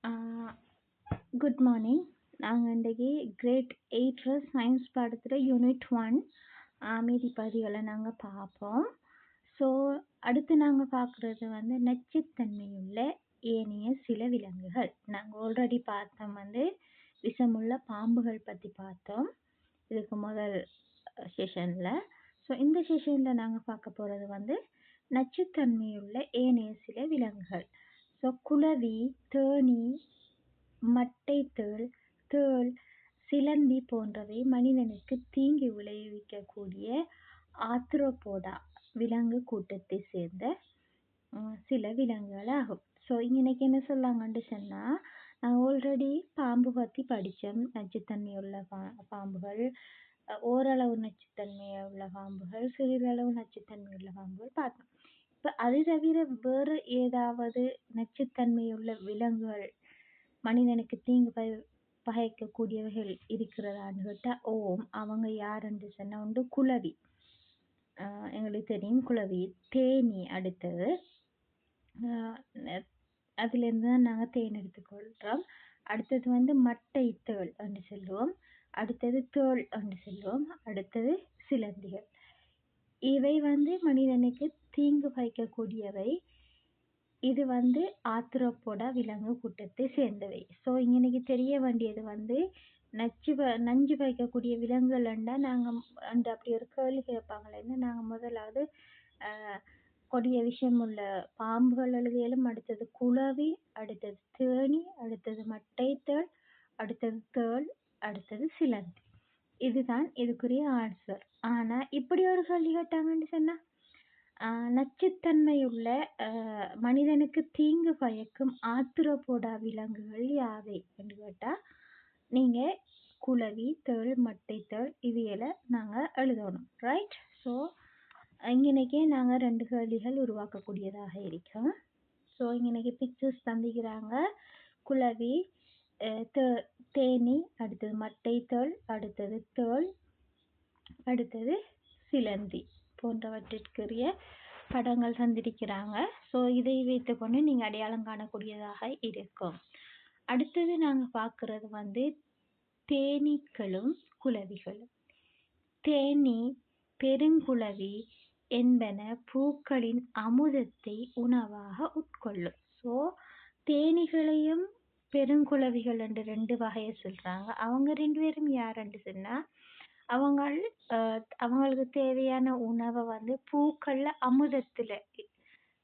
ஆ good morning. நாங்க இன்றைக்கி great 8 science பாடத்தில் யூனிட் 1 மீதி பகுதிகளை நாங்கள் பார்ப்போம். ஸோ அடுத்து நாங்கள் பார்க்குறது வந்து நச்சுத்தன்மையுள்ள ஏனைய சில விலங்குகள். நாங்கள் ஆல்ரெடி பார்த்தோம் வந்து விஷமுள்ள பாம்புகள் பற்றி பார்த்தோம் இதுக்கு முதல் செஷனில். ஸோ இந்த செஷனில் நாங்கள் பார்க்க போகிறது வந்து நச்சுத்தன்மையுள்ள ஏனைய சில விலங்குகள். ஸோ குளவி, தேனி, மட்டைத்தேள், தேள், சிலந்தி போன்றவை மனிதனுக்கு தீங்கு விளைவிக்கக்கூடிய ஆர்த்ரோபோடா விலங்கு கூட்டத்தை சேர்ந்த சில விலங்குகள் ஆகும். ஸோ இன்னைக்கு என்ன சொல்லாங்கன்னு சொன்னால், நான் ஆல்ரெடி பாம்பு பற்றி படித்தோம். நச்சுத்தன்மை உள்ள பாம்புகள், ஓரளவு நச்சுத்தன்மை உள்ள பாம்புகள், சிறிதளவு நச்சுத்தன்மை உள்ள பாம்புகள் பார்த்தோம். இப்போ அது தவிர வேறு ஏதாவது நச்சுத்தன்மையுள்ள விலங்குகள் மனிதனுக்கு தீங்கு பகைக்கக்கூடியவர்கள் இருக்கிறதான்னு கேட்டால் ஓம். அவங்க யாருன்னு சொன்னால் உண்டு குளவி. எங்களுக்கு தெரியும் குளவி. தேனி அடுத்தது. அதுலேருந்து தான் நாங்கள் தேன் எடுத்துக்கொள்கிறோம். அடுத்தது வந்து மட்டை தேள் என்று சொல்லுவோம். அடுத்தது தேள் என்று சொல்லுவோம். அடுத்தது சிலந்திகள். இவை வந்து மனிதனுக்கு தீங்கு பயக்கக்கூடியவை. இது வந்து ஆர்த்ரோபோடா விலங்கு கூட்டத்தை சேர்ந்தவை. ஸோ இன்னைக்கு தெரிய வேண்டியது வந்து நஞ்சு பயக்கக்கூடிய விலங்குகள்ண்டா நாங்கள் அந்த அப்படி ஒரு கேள்வி கேட்பாங்களேன்னு நாங்கள் முதலாவது கொடிய விஷயம் உள்ள பாம்புகள் எழுதியலும், அடுத்தது குளவி, அடுத்தது தேனி, அடுத்தது மட்டைத்தேள், அடுத்தது தேள், அடுத்தது சிலந்தி. இதுதான் இதுக்குரிய ஆன்சர். ஆனால் இப்படி ஒரு கேள்வி கேட்டாங்கன்னு சொன்னால், நச்சுத்தன்மையுள்ள மனிதனுக்கு தீங்கு பயக்கும் ஆர்த்ரோபோடா விலங்குகள் யாவை என்று கேட்டால் நீங்கள் குளவி, தேள், மட்டைத்தேள் இவைகளை நாங்கள் எழுதணும். ரைட்? ஸோ இங்கனைக்கே நாங்கள் 2 கேள்விகள் உருவாக்கக்கூடியதாக இருக்கோம். ஸோ இங்கனைக்கு பிக்சர்ஸ் தந்திக்கிறாங்க. குளவி, தேனி, அடுத்தது மட்டைத்தேள், அடுத்தது தேள், அடுத்தது சிலந்தி போன்றவற்றிற்குரிய படங்கள் தந்திருக்கிறாங்க. ஸோ இதை வைத்துக்கொண்டு நீங்கள் அடையாளம் காணக்கூடியதாக இருக்கும். அடுத்தது நாங்கள் பார்க்குறது வந்து தேனீக்களும் குளவிகளும். தேனி, பெருங்குளவி என்பன பூக்களின் அமுதத்தை உணவாக உட்கொள்ளும். ஸோ தேனீகளையும் பெருங்குளவிகள் என்று 2 வகையை சொல்கிறாங்க. அவங்க 2 பேரும் யாருன்னு சொன்னால், அவங்களுக்கு தேவையான உணவை வந்து பூக்களில் அமுதத்தில்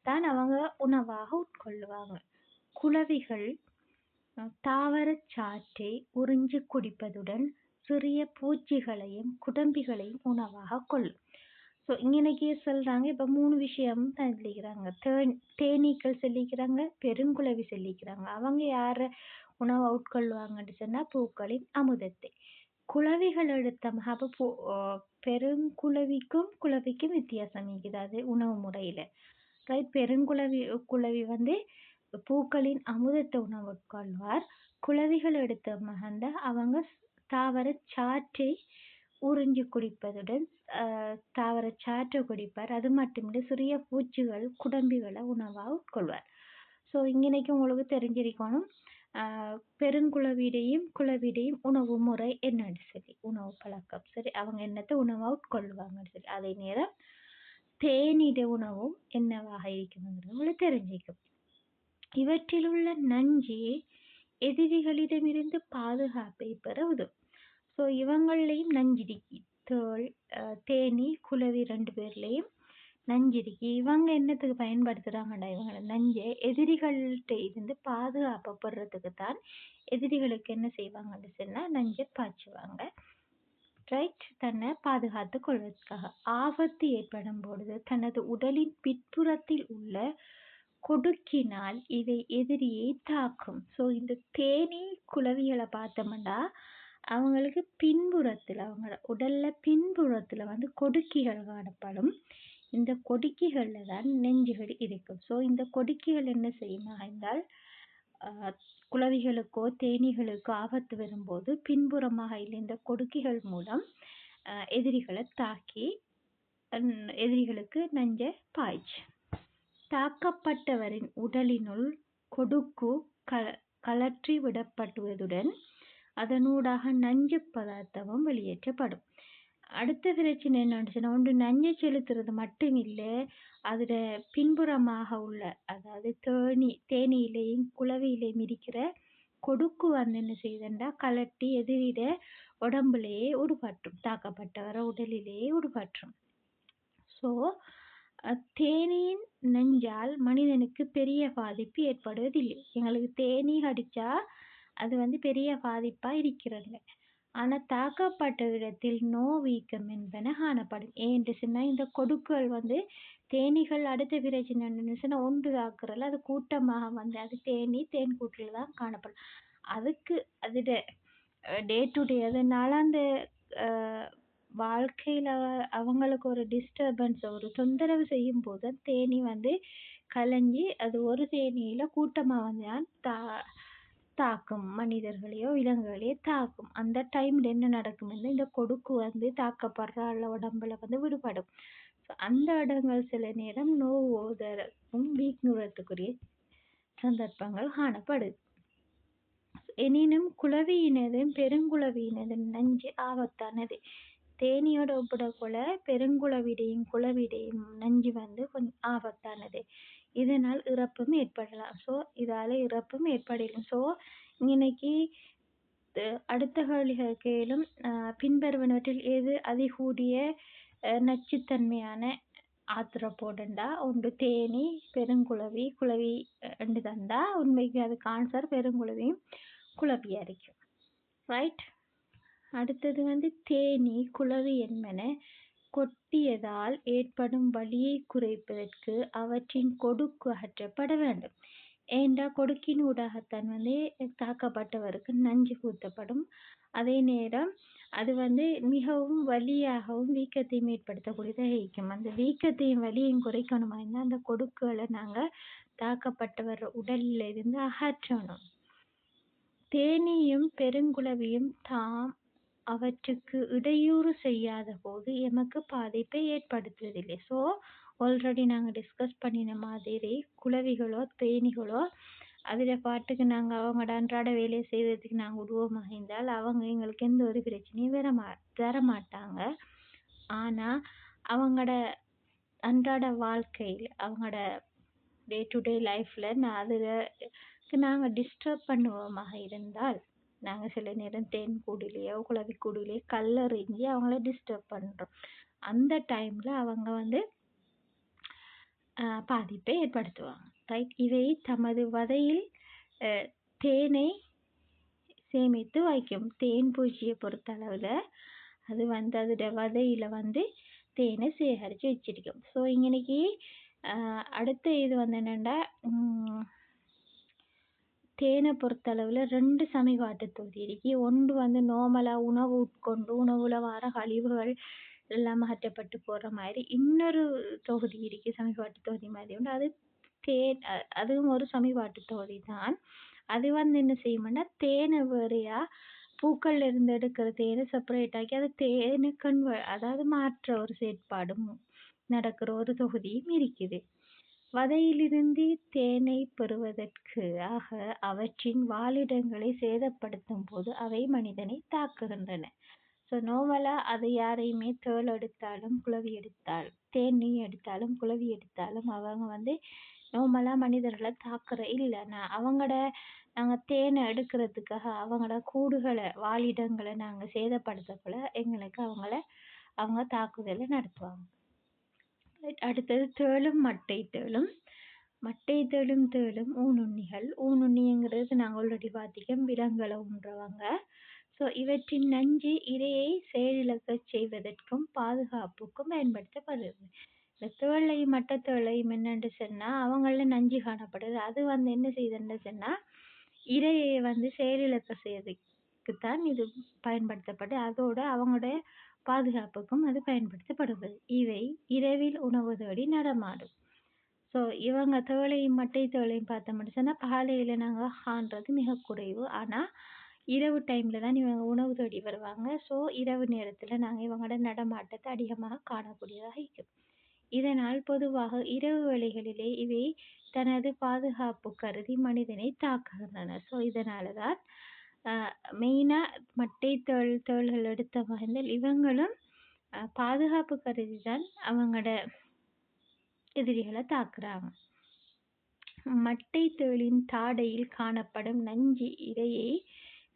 தான் அவங்க உணவாக உட்கொள்ளுவாங்க. குளவிகள் தாவர சாற்றை உறிஞ்சி குடிப்பதுடன் சிறிய பூச்சிகளையும் குடம்பிகளையும் உணவாக கொள்ளும். ஸோ இங்கனைக்கே சொல்கிறாங்க. இப்போ 3 விஷயம் சொல்லிக்கிறாங்க. தேனீக்கள் சொல்லிக்கிறாங்க, பெருங்குளவி சொல்லிக்கிறாங்க. அவங்க யாரை உணவை உட்கொள்வாங்கன்னு சொன்னால் பூக்களின் அமுதத்தை. குளவிகள் எடுத்தோம். அப்போ பெருங்குளவிக்கும் குளவிக்கும் வித்தியாசம் இருக்குது அது உணவு முறையில். ரைட்? குளவி வந்து பூக்களின் அமுதத்தை உணவு உட்கொள்வார். குளவிகள் எடுத்த மகந்த அவங்க தாவர சாற்றை உறிஞ்சி குடிப்பதுடன் தாவர சாற்றை குடிப்பார். அது மட்டுமின்றி சிறிய பூச்சிகள் குடம்பிகளை உணவாக உட்கொள்வார். ஸோ இங்கனைக்கு உங்களுக்கு தெரிஞ்சிருக்கணும் பெருங்குளவிடையும் குளவிடையும் உணவு முறை என்னன்னு சொல்லி, உணவு பழக்கம். சரி, அவங்க என்னத்தை உணவாக உட்கொள்வாங்கன்னு சொல்லி. அதே நேரம் தேனிட உணவும் என்னவாக இருக்குங்கிறது உங்களுக்கு தெரிஞ்சிக்கும். இவற்றில் உள்ள நஞ்சு எதிரிகளிடமிருந்து பாதுகாப்பை பெற உதவும். ஸோ இவங்களையும் நஞ்சிருக்கி. தேள், தேனி, குளவி 2 பேர்லேயும் நஞ்சிருக்கி. இவங்க என்னத்துக்கு பயன்படுத்துகிறாங்கடா? இவங்க நஞ்சை எதிரிகள்கிட்ட இருந்து பாதுகாப்பை பெறத்துக்கு தான் எதிரிகளுக்கு என்ன செய்வாங்கன்னு சொன்னால் நஞ்சை பாய்ச்சுவாங்க. ரைட்? தன்னை பாதுகாத்து கொள்வதற்காக. ஆபத்து ஏற்படும் பொழுது தனது உடலின் பின்புறத்தில் உள்ள கொடுக்கினால் இதை எதிரியை தாக்கும். ஸோ இந்த தேனி குளவிகளை பார்த்தோம்னா அவங்களுக்கு பின்புறத்தில், அவங்க உடலில் பின்புறத்தில் வந்து கொடுக்கிகள் காணப்படும். இந்த கொடுக்கிகளில் தான் நெஞ்சுகள் இருக்கும். ஸோ இந்த கொடுக்கிகள் என்ன செய்யுமா என்றால் குளவிகளுக்கோ தேனீகளுக்கோ ஆபத்து வரும்போது பின்புறமாக இல்லை இந்த கொடுக்கிகள் மூலம் எதிரிகளை தாக்கி எதிரிகளுக்கு நஞ்சை பாய்ச்சு. தாக்கப்பட்டவரின் உடலினுள் கொடுக்கு கழற்றி விடப்படுவதுடன் அதனூடாக நஞ்சு பதார்த்தமும் வெளியேற்றப்படும். அடுத்த பிரச்சனை என்னன்னு சொன்னா, ஒன்று நஞ்சை செலுத்துறது மட்டும் இல்லை, அதுல பின்புறமாக உள்ள, அதாவது தேனீலையும் குளவியிலையும் இருக்கிற கொடுக்கு வந்து என்ன செய்யுதுண்டா கழட்டி எதிரிட உடம்புலேயே உருவாற்றும், தாக்கப்பட்டவர உடலிலேயே உருவாற்றும். ஸோ தேனீயின் நஞ்சால் மனிதனுக்கு பெரிய பாதிப்பு ஏற்படுவதில்லை. எங்களுக்கு தேனீ கடிச்சா அது வந்து பெரிய பாதிப்பா இருக்கிறதில்ல. ஆனா தாக்கப்பட்ட இடத்தில் வீக்கம் என்பன காணப்படும். ஏன்னு சொன்னா இந்த கொடுக்குகள் வந்து தேனீகள் அடுத்த பிரச்சனை என்னன்னு சொன்னா ஒன்று தாக்குறதுல அது கூட்டமாக வந்து அது தேன் கூட்டில் தான் காணப்படும். அதுக்கு அதுட டே டு டே அதனால அந்த வாழ்க்கையில அவங்களுக்கு ஒரு டிஸ்டர்பன்ஸ், ஒரு தொந்தரவு செய்யும் போது தேனீ வந்து கலைஞ்சி அது ஒரு தேனீயில கூட்டமா வந்து தாக்கும், மனிதர்களையோ விலங்குகளையோ தாக்கும். அந்த டைம்ல என்ன நடக்கும்னா இந்த கொடுக்கு வந்து தாக்கப்படுற ஆள உடம்புல வந்து விடுபடும். அந்த இடங்கள் சில நேரம் நோவுவதற்கும் வீங்குவதற்குரிய சந்தர்ப்பங்கள் காணப்படுது. எனினும் குளவியினதும் பெருங்குளவியினதும் நஞ்சு ஆபத்தானது. தேனீயோட ஒப்பிடக்குள்ள பெருங்குளவிடையும் குளவிடையும் நஞ்சு வந்து கொஞ்சம் ஆபத்தானது. இதனால் இறப்பும் ஏற்படலாம். ஸோ இதால இறப்பும் ஏற்படலாம். ஸோ இன்னைக்கு அடுத்த கேள்விகள் கேளும் பின்வருவனவற்றில் எது அதிகூடிய நச்சுத்தன்மையான ஆத்திரப்போடுண்டா, ஒன்று தேனீ, பெருங்குளவி, குளவி ரெண்டு தண்டா. உண்மைக்கு அதுக்கு ஆன்சர் பெருங்குளவியும் குளவியா இருக்கும். ரைட். அடுத்தது வந்து தேனீ குளவி என்பன கொட்டியதால் ஏற்படும் வலியை குறைப்பதற்கு அவற்றின் கொடுக்கு அகற்றப்பட வேண்டும். ஏண்டா கொடுக்கின் ஊடாகத்தான் வந்து தாக்கப்பட்டவருக்கு நஞ்சு ஊத்தப்படும். அதே நேரம் அது வந்து மிகவும் வலியாகவும் வீக்கத்தையும் ஏற்படுத்தக்கூடியதாக இருக்கும். அந்த வீக்கத்தையும் வலியையும் குறைக்கணுமா இருந்தால் அந்த கொடுக்குகளை நாங்கள் தாக்கப்பட்டவர் உடலில் இருந்து அகற்றணும். தேனீயும் பெருங்குளவியும் தாம் அவற்றுக்கு இடையூறு செய்யாத போது எமக்கு பாதிப்பை ஏற்படுத்துவதில்லை. ஸோ ஆல்ரெடி நாங்கள் டிஸ்கஸ் பண்ணின மாதிரி குளவிகளோ தேனீகளோ அதில் பாட்டுக்கு நாங்கள் அவங்களோட அன்றாட வேலையை செய்வதற்கு நாங்கள் விடுவோமாக இருந்தால் அவங்க எங்களுக்கு எந்த ஒரு பிரச்சனையும் தர மாட்டாங்க. ஆனால் அவங்களோட அன்றாட வாழ்க்கையில் அவங்களோட டே டு டே லைஃப்பில் அதுக்கு நாங்கள் டிஸ்டர்ப் பண்ணுவோமாக இருந்தால், நாங்கள் சில நேரம் தேன் கூடுலையோ குளவி கூடுலையோ கல்லெறிஞ்சி அவங்கள டிஸ்டர்ப் பண்ணுறோம். அந்த டைமில் அவங்க வந்து பாதிப்பை ஏற்படுத்துவாங்க. ரைட். இவை தமது வதையில் தேனை சேமித்து வைக்கும். தேன் பூச்சியை பொறுத்தளவில் அது வந்து அதோட வதையில் வந்து தேனை சேகரித்து வச்சிருக்கும். ஸோ இன்னைக்கு அடுத்த இது வந்து என்னென்னா, தேனை பொறுத்தளவில் 2 சமிபாட்டு தொகுதி இருக்கு. ஒன்று வந்து நார்மலாக உணவு உட்கொண்டு உணவுல வர கழிவுகள் எல்லாம் அகற்றப்பட்டு போகிற மாதிரி இன்னொரு தொகுதி இருக்கு, சமிபாட்டு தொகுதி மாதிரி உண்டு. அது அதுவும் ஒரு சமிபாட்டு தொகுதி தான். அது வந்து என்ன செய்யும்னா தேனை வேறையா பூக்கள்ல இருந்து எடுக்கிற தேனை செப்பரேட் ஆக்கி அது தேனை அதாவது மாற்ற ஒரு செயற்பாடும் நடக்கிற ஒரு தொகுதியும் இருக்குது. வதையிலிருந்து தேனை பெறுவதற்காக அவற்றின் வாழிடங்களை சேதப்படுத்தும் போது அவை மனிதனை தாக்குகின்றன. ஸோ நோவலாக அது யாரையுமே தேள் எடுத்தாலும் குளவி எடுத்தாலும் தேனீ எடுத்தாலும் குளவி எடுத்தாலும் அவங்க வந்து நார்மலாக மனிதர்களை தாக்குற இல்லைன்னா அவங்களோட நாங்கள் தேனை எடுக்கிறதுக்காக அவங்களோட கூடுகளை வாழிடங்களை நாங்கள் சேதப்படுத்தக்குள்ள எங்களுக்கு அவங்க தாக்குதலை நடத்துவாங்க. அடுத்தது தேளும் மட்டை தேளும். மட்டை தேளும் ஊனுண்ணிகள். ஊனுண்ணிங்கிறது நாங்கள் ஆல்ரெடி பார்த்திக்கோம், விலங்குகளை உண்றவங்க. ஸோ இவற்றின் நஞ்சு இரையை செயலிழக்க செய்வதற்கும் பாதுகாப்புக்கும் பயன்படுத்தப்படுது. இந்த தேளையும் மட்டத்தேளையும் என்னென்று சொன்னால் அவங்கள நஞ்சு காணப்படுது. அது வந்து என்ன செய்யுதுன்னு சொன்னால் இரையை வந்து செயலிழக்க செய்யறதுக்குத்தான் இது பயன்படுத்தப்படுது. அதோட அவங்களோட பாதுகாப்புக்கும் அது பயன்படுத்தப்படுவது. இவை இரவில் உணவு தேடி நடமாடும். ஸோ இவங்க தேளையும் மட்டை தேளையும் பார்த்தோம்னு சொன்னால் காலையில் நாங்கள் காண்றது மிக குறைவு. ஆனால் இரவு டைமில் தான் இவங்க உணவு தேடி வருவாங்க. ஸோ இரவு நேரத்தில் நாங்கள் இவங்களோட நடமாட்டத்தை அதிகமாக காணக்கூடியதாக இருக்கும். இதனால் பொதுவாக இரவு வேளைகளிலே இவை தனது பாதுகாப்பு கருதி மனிதனை தாக்குகின்றன. ஸோ இதனால தான் மெயினாக மட்டை தேள்கள் எடுத்த வகையில் இவங்களும் பாதுகாப்பு கருதி தான் அவங்களோட எதிரிகளை தாக்குறாங்க. மட்டை தேளின் தாடையில் காணப்படும் நஞ்சு இரையை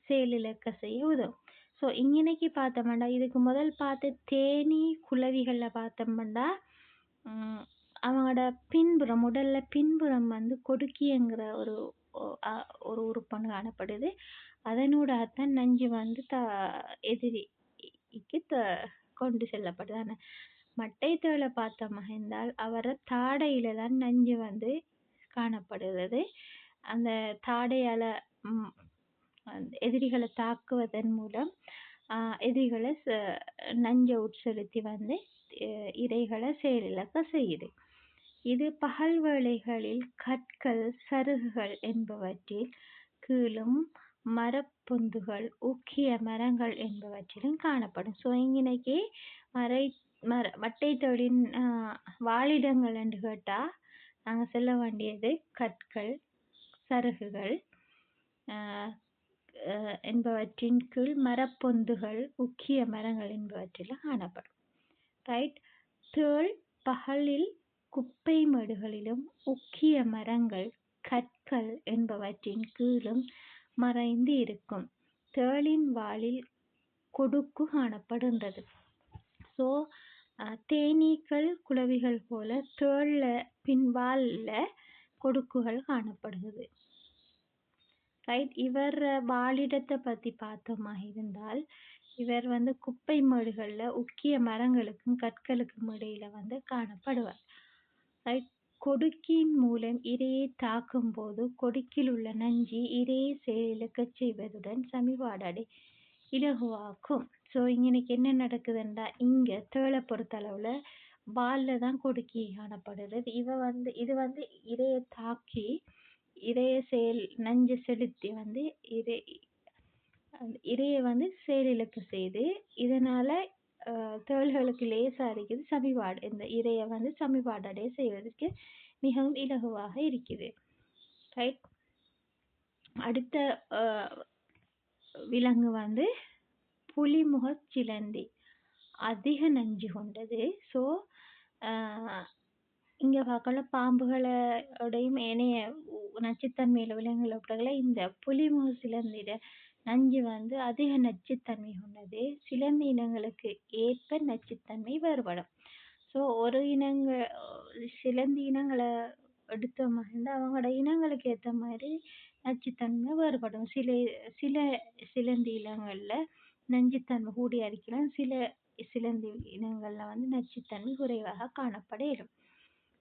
செயலிழக்க செய்ய உதவும். ஸோ இங்கனைக்கு பார்த்தோம்னா இதுக்கு முதல் பார்த்த தேனீ குளவிகளில் பார்த்தோம்னா அவங்களோட பின்புறம் உடல்ல பின்புறம் வந்து கொடுக்கிங்கிற ஒரு ஒரு உறுப்பொன்று காணப்படுது. அதனூடாகத்தான் நஞ்சு வந்து எதிரிக்கு கொண்டு செல்லப்படுது. ஆனால் மட்டை தேளை பார்த்தோமா என்றால் அவரை தாடையில தான் நஞ்சு வந்து காணப்படுகிறது. அந்த தாடையால் எதிரிகளை தாக்குவதன் மூலம் எதிரிகளை நஞ்சை உட்செலுத்தி வந்து இரைகளை செயலிழக்க செய்யுது. இது பகல் வேளைகளில் கற்கள் சருகுகள் என்பவற்றில் கீழும் மரப்பொந்துகள் ஊக்கிய மரங்கள் என்பவற்றிலும் காணப்படும். ஸோ இங்கனைக்கு மட்டை தேளின் வாழிடங்கள் என்று கேட்டால் நாங்கள் சொல்ல வேண்டியது கற்கள் சருகுகள் என்பவற்றின் கீழ் மரப்பொந்துகள் உக்கிய மரங்கள் என்பவற்றில் காணப்படும். ரைட். தேள் பகலில் குப்பை மேடுகளிலும் உக்கிய மரங்கள் கற்கள் என்பவற்றின் கீழும் மறைந்து இருக்கும். தேளின் வாலில் கொடுக்கு காணப்படுகின்றது. ஸோ தேனீக்கள் குளவிகள் போல தேள்ல பின்வால்ல கொடுக்குகள் காணப்படுகிறது. ரைட். இவர் வாழிடத்தை பற்றி பார்த்தோமா இருந்தால் இவர் வந்து குப்பை மேடுகளில் உக்கிய மரங்களுக்கும் கற்களுக்கும் இடையில வந்து காணப்படுவார். ரைட். கொடுக்கின் மூலம் இரையை தாக்கும் போது கொடுக்கில் உள்ள நஞ்சு இரையை செயலிழக்க செய்வதுடன் சமிபாடு இலகுவாக்கும். ஸோ இங்கனைக்கு என்ன நடக்குதுன்றா இங்கே தேளை பொறுத்தளவில் வாலில் தான் கொடுக்கி காணப்படுகிறது. இது வந்து இரையை தாக்கி நஞ்சு செலுத்தி வந்து இரையை வந்து செயலிழக்க செய்து இதனால தேள்களுக்கு லேசாக இருக்குது சமிபாடு இந்த இரையை வந்து சமிபாடு அடைய செய்வதற்கு மிகவும் இலகுவாக இருக்குது. ரைட். அடுத்த விலங்கு வந்து புலிமுக சிலந்தி. அதிக நஞ்சு கொண்டது. ஸோ இங்கே பார்க்கல பாம்புகளோடையும் ஏனைய நச்சுத்தன்மையில் விலங்குகளை இந்த புலிமுக சிலந்திட நஞ்சு வந்து அதிக நச்சுத்தன்மை கொண்டது. சிலந்தி இனங்களுக்கு ஏற்ப நச்சுத்தன்மை வேறுபடும். ஸோ ஒரு சிலந்தி இனங்களை எடுத்தோமா இருந்தால் அவங்களோட இனங்களுக்கு ஏற்ற மாதிரி நச்சுத்தன்மை வேறுபடும். சில சிலந்தி இனங்களில் நஞ்சுத்தன்மை கூடிய இருக்கலாம். சில சிலந்தி இனங்களில் வந்து நச்சுத்தன்மை குறைவாக காணப்பட இயலும்.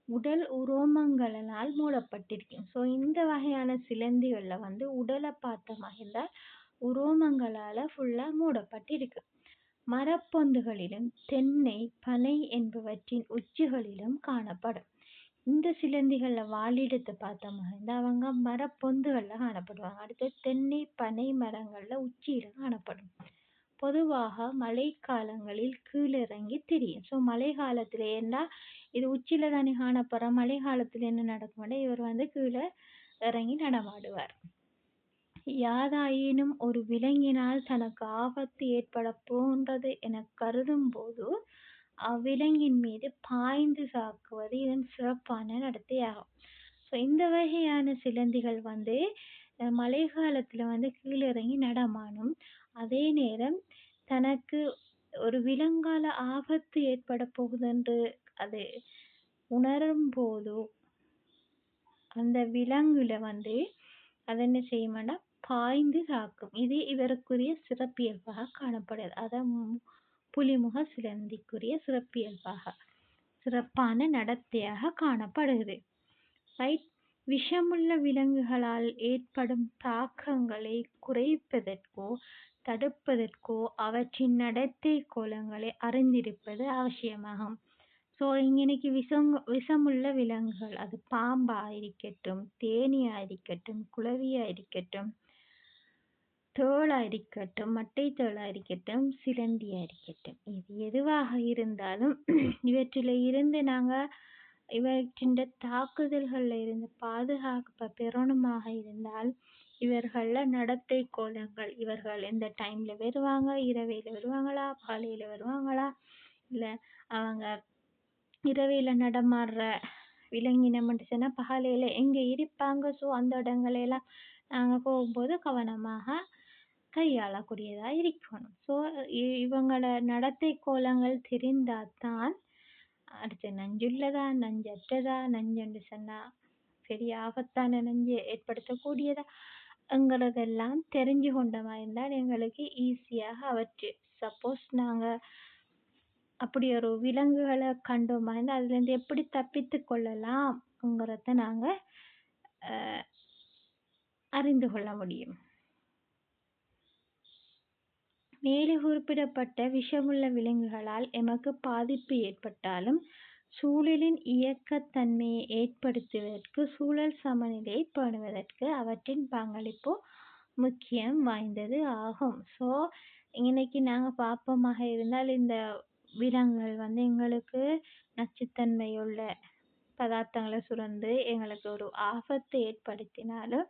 உடல் உரோமங்களால் மூடப்பட்டிருக்கும். ஸோ இந்த வகையான சிலந்திகளில் வந்து உடலை பார்த்தோமா இருந்தால் உரோமங்களால் ஃபுல்லாக மூடப்பட்டிருக்கு. மரப்பொந்துகளிலும் தென்னை பனை என்பவற்றின் உச்சிகளிலும் காணப்படும். இந்த சிலந்திகளில் வாழிடத்தை பார்த்தோமா இருந்தால் அவங்க மரப்பொந்துகளில் காணப்படுவாங்க. அடுத்து தென்னை பனை மரங்களில் உச்சியில் காணப்படும். பொதுவாக மழை காலங்களில் கீழிறங்கி திரியும். ஸோ மழை காலத்தில் ஏன்னா இது உச்சியில் தானே காணப்படுற மழை காலத்தில் என்ன நடக்கும்னா இவர் வந்து கீழே இறங்கி நடமாடுவார். யாதாயினும் ஒரு விலங்கினால் தனக்கு ஆபத்து ஏற்பட போன்றது என கருதும் போது அவ்விலங்கின் மீது பாய்ந்து தாக்குவது இதன் சிறப்பான நடத்தையாகும். ஸோ இந்த வகையான சிலந்திகள் வந்து மழை காலத்தில் வந்து கீழிறங்கி நடமாடும். அதே நேரம் தனக்கு ஒரு விலங்கால ஆபத்து ஏற்பட போகுது என்று அது உணரும் போது அந்த விலங்குல வந்து அதை என்ன செய்யுமானா பாய்ந்து தாக்கும். இது இவருக்குரிய சிறப்பியல்பாக காணப்படுது. அதான் புலிமுக சிலந்திக்குரிய சிறப்பான நடத்தையாக காணப்படுகிறது. ரைட். விஷமுள்ள விலங்குகளால் ஏற்படும் தாக்கங்களை குறைப்பதற்கோ தடுப்பதற்கோ அவற்றின் நடத்தை கோலங்களை அறிந்திருப்பது அவசியமாகும். ஸோ இங்கனைக்கு விஷமுள்ள விலங்குகள் அது பாம்பாக இருக்கட்டும், தேனியாக இருக்கட்டும், குளவியாக இருக்கட்டும், தேளாக இருக்கட்டும், மட்டை தேளாக இருக்கட்டும், சிலந்தியாக இருக்கட்டும், இது எதுவாக இருந்தாலும் இவற்றில் இருந்து நாங்கள் இவற்றின் தாக்குதல்கள்ல இருந்து பாதுகாப்பு பெறணுமாக இருந்தால் இவர்கள நடத்தை கோலங்கள் இவர்கள் எந்த டைம்ல வருவாங்க, இரவையில வருவாங்களா, பகலையில வருவாங்களா, இல்ல அவங்க இரவையில நடமாடுற விலங்கினம்னு சொன்னா பகலையில எங்க இருப்பாங்க. ஸோ அந்த இடங்களெல்லாம் நாங்க போகும்போது கவனமாக கையாளக்கூடியதா இருக்கணும். ஸோ இவங்களோட நடத்தை கோலங்கள் தெரிந்தாதான் அடுத்து நஞ்சுள்ளதா, நஞ்சற்றதா, நஞ்சுன்னு சொன்னா பெரிய ஆபத்தான நஞ்சு ஏற்படுத்தக்கூடியதா ங்கிறதெல்லாம் தெரிஞ்சு கொண்டமா இருந்தால் எங்களுக்கு ஈஸியாக அவற்று சப்போஸ் நாங்க அப்படி ஒரு விலங்குகளை கண்டோமா இருந்தால் அதுலேருந்து எப்படி தப்பித்து கொள்ளலாம்ங்கிறத நாங்க அறிந்து கொள்ள முடியும். மேலே குறிப்பிடப்பட்ட விஷமுள்ள விலங்குகளால் எமக்கு பாதிப்பு ஏற்பட்டாலும் சூழலின் இயக்கத்தன்மையை ஏற்படுத்துவதற்கு சூழல் சமநிலையை பேணுவதற்கு அவற்றின் பங்களிப்பு முக்கியம் வாய்ந்தது ஆகும். ஸோ இன்னைக்கு நாங்கள் பார்ப்போமாக இருந்தால் இந்த விலங்குகள் வந்து எங்களுக்கு நச்சுத்தன்மையுள்ள பதார்த்தங்களை சுரந்து எங்களுக்கு ஒரு ஆபத்தை ஏற்படுத்தினாலும்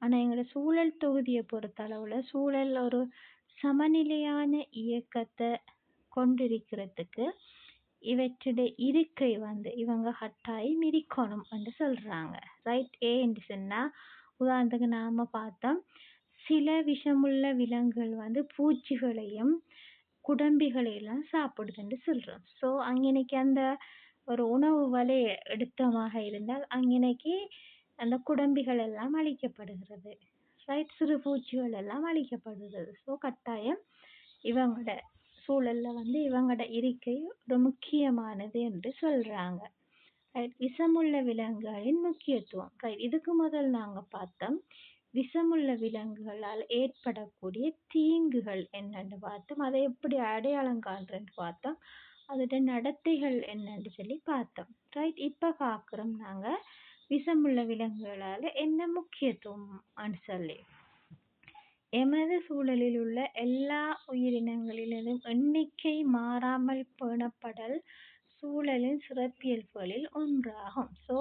ஆனால் எங்களோட சூழல் தொகுதியை பொறுத்தளவில் சூழல் ஒரு சமநிலையான இயக்கத்தை கொண்டிருக்கிறதுக்கு இவற்றுடைய இருக்கை வந்து இவங்க கட்டாயம் இருக்கணும் என்று சொல்றாங்க. ரைட். ஏன்னு சொன்னா உதாரணத்துக்கு நாம பார்த்தோம் சில விஷமுள்ள விலங்குகள் வந்து பூச்சிகளையும் குடம்பிகளையெல்லாம் சாப்பிடுதுன்னு சொல்றோம். ஸோ அங்கனைக்கு அந்த ஒரு உணவு வலையை எடுத்தமாக இருந்தால் அங்கனைக்கு அந்த குடம்பிகள் எல்லாம் அழிக்கப்படுகிறது. ரைட். சிறு பூச்சிகள் எல்லாம் அழிக்கப்படுகிறது. ஸோ கட்டாயம் இவங்களோட சூழல்ல வந்து இவங்களோட இருக்கை ஒரு முக்கியமானது என்று சொல்றாங்க. ரைட். விஷமுள்ள விலங்குகளின் முக்கியத்துவம். ரைட். இதுக்கு முதல் நாங்க பார்த்தோம் விஷமுள்ள விலங்குகளால் ஏற்படக்கூடிய தீங்குகள் என்னன்னு பார்த்தோம். அதை எப்படி அடையாளம் காண்றேன்னு பார்த்தோம். அதோட நடத்தைகள் என்னன்னு சொல்லி பார்த்தோம். ரைட். இப்ப பார்க்குறோம் நாங்க விஷமுள்ள விலங்குகளால் என்ன முக்கியத்துவம் சொல்லி. எமது சூழலில் உள்ள எல்லா உயிரினங்களிலும் எண்ணிக்கை மாறாமல் பேணப்படல் சூழலின் சிறப்பியல்புகளில் ஒன்றாகும். ஸோ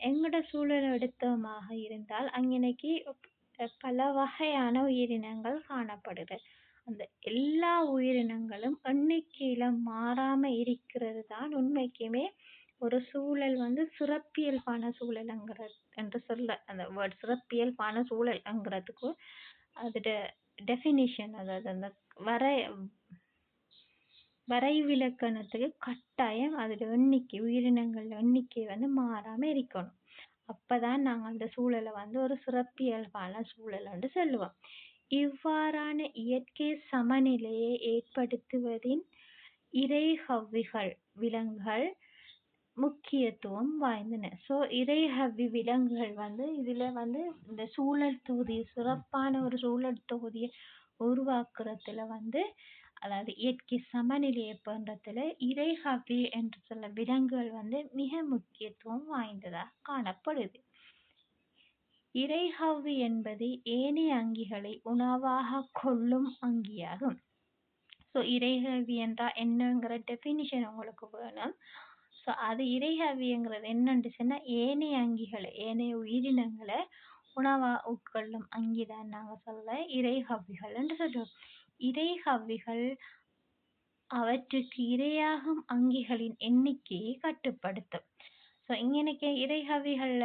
எங்களோட சூழல் எடுத்தமாக இருந்தால் அங்கனைக்கு பல வகையான உயிரினங்கள் காணப்படுது. அந்த எல்லா உயிரினங்களும் எண்ணிக்கையில மாறாம இருக்கிறது தான் உண்மைக்குமே ஒரு சூழல் வந்து சிறப்பியல்பான சூழல்ங்கிறது என்று சொல்ல அந்த வேர்ட் சிறப்பியல்பான சூழல்ங்கிறதுக்கு அதோட டெஃபினிஷன் அதாவது அந்த வரைவிலக்கணத்துக்கு கட்டாயம் அதோட எண்ணிக்கை உயிரினங்கள் எண்ணிக்கை வந்து மாறாம இருக்கணும். அப்பதான் நாங்கள் அந்த சூழலை வந்து ஒரு சிறப்பியல்பான சூழல் என்று சொல்லுவோம். இவ்வாறான இயற்கை சமநிலையை ஏற்படுத்துவதின் இறைகவ்விகள் விலங்குகள் முக்கியத்துவம் வாய்ந்தன. ஸோ இறைகவ்வி விலங்குகள் வந்து இதுல வந்து இந்த சூழல் தொகுதி சிறப்பான ஒரு சூழல் தொகுதியை உருவாக்குறதுல வந்து அதாவது இயற்கை சமநிலையை பண்றதுல இறைகவ்வி என்று சொல்ல விலங்குகள் வந்து மிக முக்கியத்துவம் வாய்ந்ததாக காணப்படுது. இறைகவ்வி என்பது ஏனைய அங்கிகளை உணவாக கொள்ளும் அங்கியாகும். ஸோ இறைகவ்வி என்றால் என்னங்கிற டெஃபினிஷன் உங்களுக்கு வேணும். ஸோ அது இறைகவ்விங்கிறது என்னன்னு சொன்னா ஏனைய அங்கிகளை ஏனைய உயிரினங்களை உணவா உட்கொள்ளும் அங்கிதான் நாங்க சொல்ல இறைகவ்விகள் என்று சொல்றோம். இறைகவ்விகள் அவற்றுக்கு இரையாகும் அங்கிகளின் எண்ணிக்கையை கட்டுப்படுத்தும். ஸோ இங்கனைக்கு இறைகவ்விகள்ல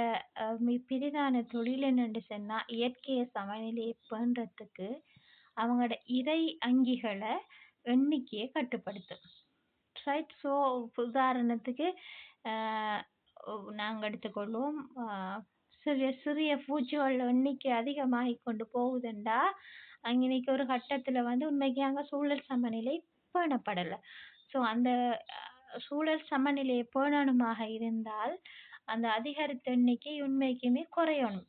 பிரிதான தொழில் என்னன்னு சொன்னா இயற்கையை சமநிலையை பேணுறதுக்கு அவங்களோட இறை அங்கிகளை எண்ணிக்கையை கட்டுப்படுத்தும். ரைட். ஸோ உதாரணத்துக்கு நாங்கள் எடுத்துக்கொள்வோம் சிறிய சிறிய பூச்சிகள் எண்ணிக்கை அதிகமாகி கொண்டு போகுதுண்டா அங்கனைக்கு ஒரு கட்டத்துல வந்து உண்மைக்கு அங்கே சூழல் சமநிலை பேணப்படலை. ஸோ அந்த சூழல் சமநிலையை பேணணுமாக இருந்தால் அந்த அதிகரித்த எண்ணிக்கை உண்மைக்குமே குறையணும்.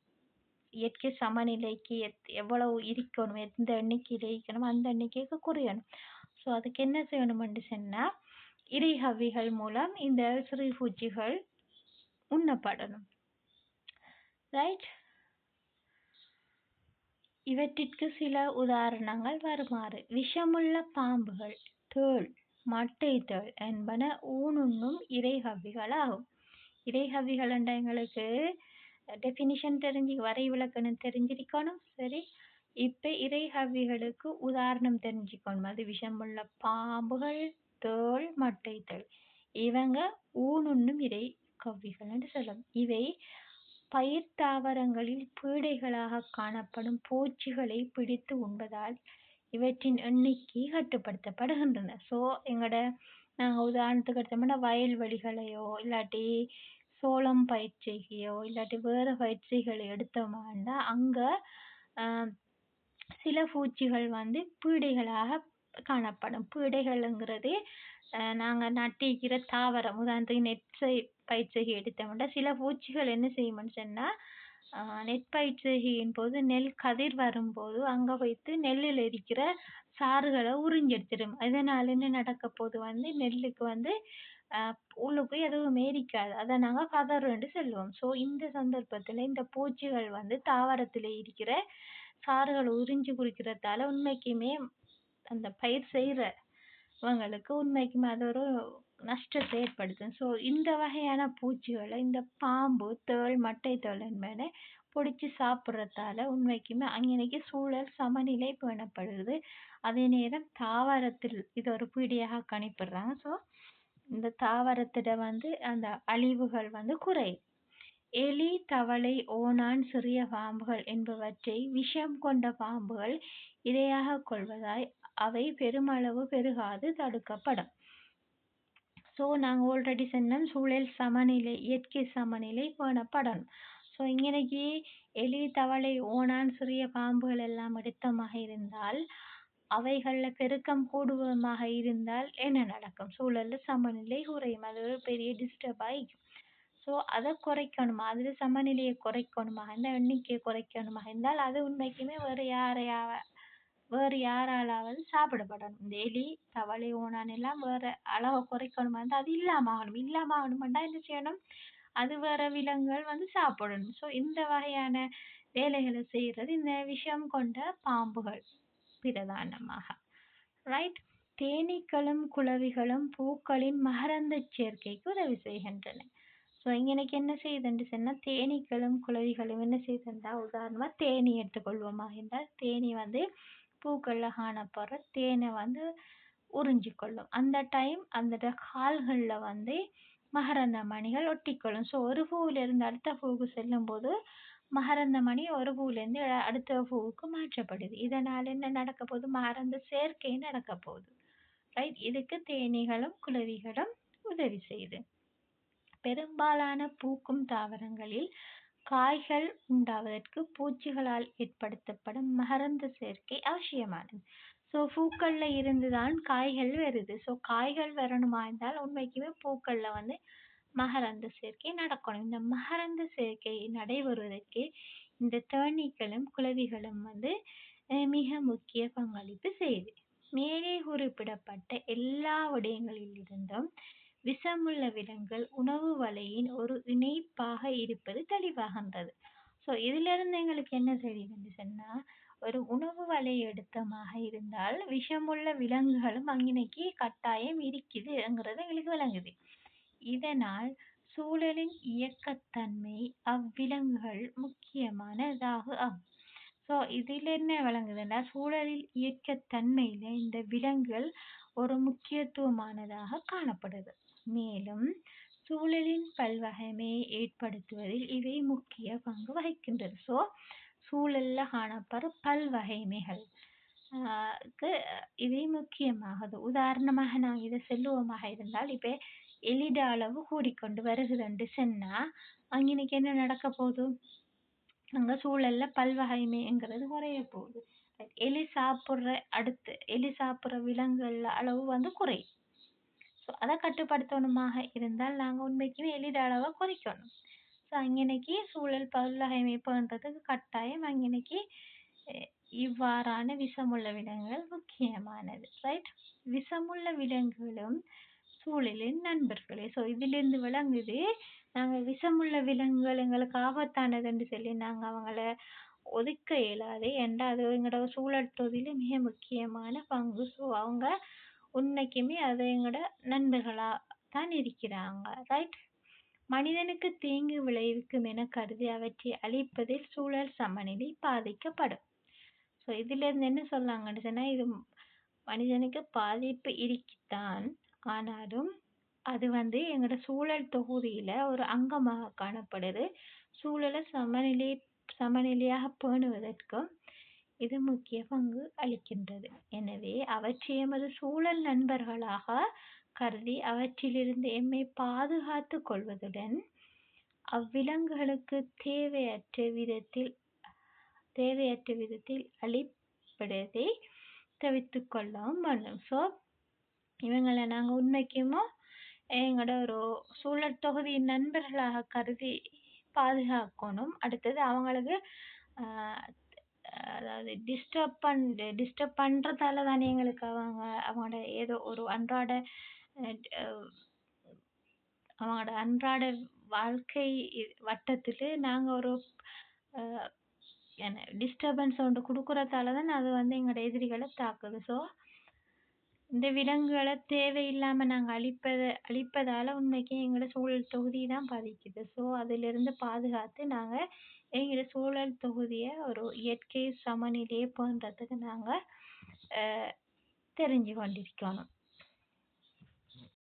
இயற்கை சமநிலைக்கு எவ்வளவு இருக்கணும் எந்த எண்ணிக்கையில் இருக்கணும் அந்த எண்ணிக்கைக்கு குறையணும். ஸோ அதுக்கு என்ன செய்யணும்னு சொன்னா இறைகவ்விகள் மூலம் இந்த சிறு பூச்சிகள் உண்ணப்படணும். ரைட். இவற்றிற்கு சில உதாரணங்கள் வருமாறு விஷமுள்ள பாம்புகள் தேள் மட்டை தேள் என்பன ஊனுண்ணும் இறைகவ்விகளாகும். இறைகவிகள் எங்களுக்கு டெஃபினிஷன் தெரிஞ்சு வரை விலக்கணம் தெரிஞ்சிருக்கணும். சரி. இப்ப இறைகவிகளுக்கு உதாரணம் தெரிஞ்சுக்கணும். அது விஷமுள்ள பாம்புகள், தேள், மட்டை தேள். இவங்க ஊனுண்ணும் இறை கவ்விகள் என்று சொல்லலாம். இவை பயிர் தாவரங்களில் பீடைகளாக காணப்படும் பூச்சிகளை பிடித்து உண்பதால் இவற்றின் எண்ணிக்கை கட்டுப்படுத்தப்படுகின்றன. ஸோ எங்களோட நாங்கள் உதாரணத்துக்கு எடுத்தோம்னா வயல்வெளிகளையோ இல்லாட்டி சோளம் பயிர் செய்கையோ இல்லாட்டி வேறு பயிற்சிகளை எடுத்தோம்னா அங்கே சில பூச்சிகள் வந்து பீடைகளாக காணப்படும். பீடைகள்ங்கிறது நாங்கள் நட்டிருக்கிற தாவரம் உதாரணத்துக்கு நெற்பை பயிற்சிகை எடுத்தோம்னா சில பூச்சிகள் என்ன செய்யும்னு சொன்னால் நெற்பயிற்சிகையின் போது நெல் கதிர் வரும்போது அங்கே வைத்து நெல்லில் இருக்கிற சாறுகளை உறிஞ்செடுத்துடும். இதனால் என்ன நடக்க போது வந்து நெல்லுக்கு வந்து உள்ளுக்கு எதுவுமே இருக்காது. அதை நாங்கள் கதறுன்னு சொல்லுவோம். ஸோ இந்த சந்தர்ப்பத்தில் இந்த பூச்சிகள் வந்து தாவரத்தில் இருக்கிற சாறுகளை உறிஞ்சி குடிக்கிறதால உண்மைக்குமே அந்த பயிர் செய்கிறவங்களுக்கு உண்மைக்குமே அது ஒரு நஷ்டத்தை ஏற்படுத்தும். ஸோ இந்த வகையான பூச்சிகளை இந்த பாம்பு, தேள், மட்டை தேள் என்பன பிடிச்சி சாப்பிட்றதால உண்மைக்குமே அங்கனைக்கு சூழல் சமநிலை பேணப்படுது. அதே நேரம் தாவரத்தில் இது ஒரு பீடியாக கணிப்பிடுறாங்க. ஸோ இந்த தாவரத்திட வந்து அந்த அழிவுகள் வந்து குறையும். எலி, தவளை, ஓணான், சிறிய பாம்புகள் என்பவற்றை விஷம் கொண்ட பாம்புகள் இரையாகக் கொள்வதால் அவை பெருமளவு பெருகாது தடுக்கப்படும். ஸோ நாங்கள் ஆல்ரெடி சொன்னோம் சூழல் சமநிலை, இயற்கை சமநிலை பேணப்படணும். ஸோ இங்கனைக்கு எலி, தவளை, ஓணான், சிறிய பாம்புகள் எல்லாம் எடுத்தமாக இருந்தால் அவைகளில் பெருக்கம் கூடுவதாக இருந்தால் என்ன நடக்கும்? சூழலில் சமநிலை குறையும். அது ஒரு பெரிய டிஸ்டர்ப் ஆகிக்கும். ஸோ அதை குறைக்கணுமா, அதில் சமநிலையை குறைக்கணுமா, இந்த எண்ணிக்கையை குறைக்கணுமா இருந்தால் அது உண்மைக்குமே வேறு யாராலாவது சாப்பிடப்படணும். இந்த எலி, தவளை, ஓணான் எல்லாம் வேறு அளவை குறைக்கணுமா இருந்தால் அது இல்லாமல் ஆகணும். இல்லாமல் ஆகணுமெண்டா என்ன செய்யணும்? அது வேறு விலங்குகள் வந்து சாப்பிடணும். ஸோ இந்த வகையான வேலைகளை செய்கிறது இந்த விஷம் கொண்ட பாம்புகள் பிரதானமாக. ரைட். தேனீக்களும் குளவிகளும் பூக்களின் மகரந்த சேர்க்கைக்கு உதவி செய்கின்றன. ஸோ இங்கனைக்கு என்ன செய்யுதுன்னு சொன்னால் தேனீக்களும் குளவிகளும் என்ன செய்யுதுன்றா உதாரணமாக தேனி எடுத்துக்கொள்வோமா என்றால் தேனி வந்து பூக்களில் காணப்படுற தேனை வந்து உறிஞ்சிக்கொள்ளும். அந்த டைம் அந்த கால்களில் வந்து மகரந்த மணிகள் ஒட்டிக்கொள்ளும். ஸோ ஒரு பூவிலிருந்து அடுத்த பூவுக்கு செல்லும்போது மகரந்த மணி ஒரு பூவிலேருந்து அடுத்த பூவுக்கு மாற்றப்படுது. இதனால் என்ன நடக்க போகுது? மகரந்த சேர்க்கை நடக்க போகுது. ரைட். இதுக்கு தேனீகளும் குளவிகளும் உதவி செய்யுது. பெரும்பாலான பூக்கும் தாவரங்களில் காய்கள் உண்டாவதற்கு பூச்சிகளால் ஏற்படுத்தப்படும் மகரந்த சேர்க்கை அவசியமானது. ஸோ பூக்களில் இருந்து தான் காய்கள் வருது. ஸோ காய்கள் வரணுமா இருந்தால் உண்மைக்குமே பூக்களில் வந்து மகரந்த சேர்க்கை நடக்கணும். இந்த மகரந்த சேர்க்கை நடைபெறுவதற்கு இந்த தேனீக்களும் குளவிகளும் வந்து மிக முக்கிய பங்களிப்பு செய்யுது. மேலே குறிப்பிடப்பட்ட எல்லா விடயங்களிலிருந்தும் விஷமுள்ள விலங்குகள் உணவு வலையின் ஒரு இணைப்பாக இருப்பது தெளிவாகின்றது. ஸோ இதிலிருந்து எங்களுக்கு என்ன தெரியுதுன்னு சொன்னால் ஒரு உணவு வலை எடுத்தமாக இருந்தால் விஷமுள்ள விலங்குகளும் அங்கனைக்கு கட்டாயம் இருக்குதுங்கிறது எங்களுக்கு விளங்குது. இதனால் சூழலின் இயக்கத்தன்மை அவ்விலங்குகள் முக்கியமானதாக ஆகும். ஸோ இதில் என்ன விளங்குதுன்னா சூழலில் இயக்கத்தன்மையில் இந்த விலங்குகள் ஒரு முக்கியத்துவமானதாக காணப்படுது. மேலும் சூழலின் பல்வகைமையை ஏற்படுத்துவதில் இவை முக்கிய பங்கு வகிக்கின்றது. ஸோ சூழலில் காணப்படுற பல்வகைமைகள் இவை முக்கியமாகுது. உதாரணமாக நாங்கள் இதை சொல்லுவோமாக இருந்தால் இப்போ எலிட அளவு கூடிக்கொண்டு வருகுதுன்னு சொன்னால் அங்கனைக்கு என்ன நடக்க போகுது? அங்கே சூழலில் பல்வகைமைங்கிறது குறைய போகுது. எலி சாப்பிட்ற விலங்குகள் அளவு வந்து குறையும். ஸோ அதை கட்டுப்படுத்தணுமாக இருந்தால் நாங்கள் உண்மைக்குமே எலிட அளவை குறைக்கணும். ஸோ அங்கனைக்கு சூழல் பல்வகைமை பண்ணுறதுக்கு கட்டாயம் அங்கனைக்கு இவ்வாறான விஷமுள்ள விலங்குகள் முக்கியமானது. ரைட். விஷமுள்ள விலங்குகளும் சூழலின் நண்பர்களே. ஸோ இதிலிருந்து விளங்குது நாங்கள் விஷமுள்ள விலங்குகள் எங்களுக்கு ஆபத்தானதுன்னு சொல்லி நாங்கள் அவங்கள ஒதுக்க இயலாது. ஏன்டா அது எங்களோட சூழல் தொகுதியில் மிக முக்கியமான பங்கு. ஸோ அவங்க உண்மைக்குமே அது எங்களோட நண்பர்களாக தான் இருக்கிறாங்க. ரைட். மனிதனுக்கு தீங்கு விளைவிக்கும் என கருதி அவற்றை அழிப்பதில் சூழல் சமநிலை பாதிக்கப்படும். ஸோ இதிலிருந்து என்ன சொன்னாங்கன்னு சொன்னா, இது மனிதனுக்கு பாதிப்பு இருக்குத்தான். ஆனாலும் அது எங்களோட சூழல் தொகுதியில ஒரு அங்கமாக காணப்படுது. சூழலை சமநிலையாக பேணுவதற்கும் இது முக்கிய பங்கு அளிக்கின்றது. எனவே அவற்றை எமது சூழல் நண்பர்களாக கருதி அவற்றிலிருந்து எம்மை பாதுகாத்துக் கொள்வதுடன் அவ்விலங்குகளுக்கு தேவையற்ற விதத்தில் அழிப்பதை தவிர்த்துக் கொள்ளவும் வேண்டும். ஸோ இவங்களை நாங்கள் உண்மைக்குமோ எங்களோட ஒரு சூழல் தொகுதியின் நண்பர்களாக கருதி பாதுகாக்கணும். அடுத்தது அவங்களுக்கு அதாவது டிஸ்டர்ப் பண்ணுறதால தானே எங்களுக்கு அவங்களோட ஏதோ ஒரு அவங்களோட அன்றாட வாழ்க்கை வட்டத்தில் நாங்கள் ஒரு என்ன டிஸ்டர்பன்ஸ் ஒன்று கொடுக்குறதால தான் அது எங்களோட எதிரிகளை தாக்குது. ஸோ இந்த விலங்குகளை தேவையில்லாமல் நாங்கள் அழிப்பதால் உண்மைக்கு எங்களோட சூழல் தொகுதி தான் பாதிக்குது. ஸோ அதிலிருந்து பாதுகாத்து நாங்கள் எங்களோட சூழல் தொகுதியை ஒரு இயற்கை சமநிலையை பண்ணுறதுக்கு நாங்கள் தெரிஞ்சு கொண்டிருக்கணும்.